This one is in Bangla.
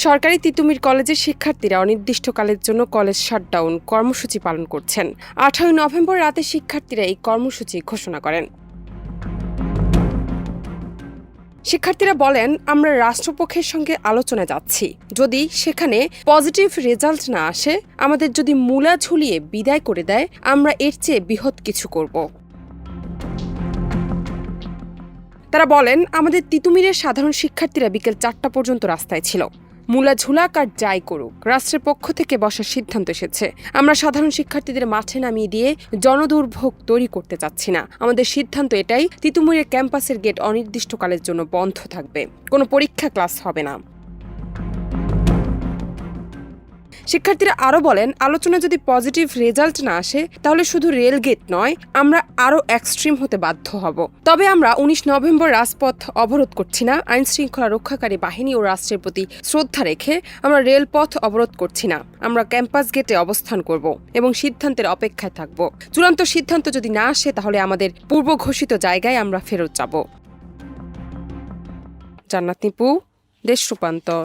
সরকারি তিতুমির কলেজের শিক্ষার্থীরা অনির্দিষ্টকালের জন্য কলেজ শাটডাউন কর্মসূচি পালন করছেন। 18 নভেম্বর রাতে শিক্ষার্থীরা এই কর্মসূচি ঘোষণা করেন। শিক্ষার্থীরা বলেন, আমরা রাষ্ট্রপক্ষের সঙ্গে আলোচনায় যাচ্ছি। যদি সেখানে পজিটিভ রেজাল্ট না আসে, আমাদের যদি মূলা ঝুলিয়ে বিদায় করে দেয়, আমরা এর চেয়ে বৃহৎ কিছু করব। তারা বলেন, আমাদের তিতুমিরের সাধারণ শিক্ষার্থীরা বিকেল 4টা পর্যন্ত রাস্তায় ছিল। মূলা ঝুলাক আর যাই করুক, রাষ্ট্রের পক্ষ থেকে বসার সিদ্ধান্ত এসেছে। আমরা সাধারণ শিক্ষার্থীদের মাঠে নামিয়ে দিয়ে জনদুর্ভোগ তৈরি করতে চাচ্ছি না। আমাদের সিদ্ধান্ত এটাই, তিতুমিরের ক্যাম্পাসের গেট অনির্দিষ্টকালের জন্য বন্ধ থাকবে। কোনো পরীক্ষা ক্লাস হবে না। শিক্ষার্থীরা আরও বলেন, আলোচনা যদি পজিটিভ রেজাল্ট না আসে, তাহলে শুধু রেল গেট নয়, আমরা আরও এক্সট্রিম হতে বাধ্য হব। তবে আমরা 19 নভেম্বর রাজপথ অবরোধ করছি না। আইন শৃঙ্খলা রক্ষাকারী বাহিনী ও রাষ্ট্রের প্রতি শ্রদ্ধা রেখে আমরা রেলপথ অবরোধ করছি না। আমরা ক্যাম্পাস গেটে অবস্থান করব এবং সিদ্ধান্তের অপেক্ষায় থাকব। চূড়ান্ত সিদ্ধান্ত যদি না আসে, তাহলে আমাদের পূর্ব ঘোষিত জায়গায় আমরা ফেরত যাব। জান্নাত নিপু, দেশ রূপান্তর।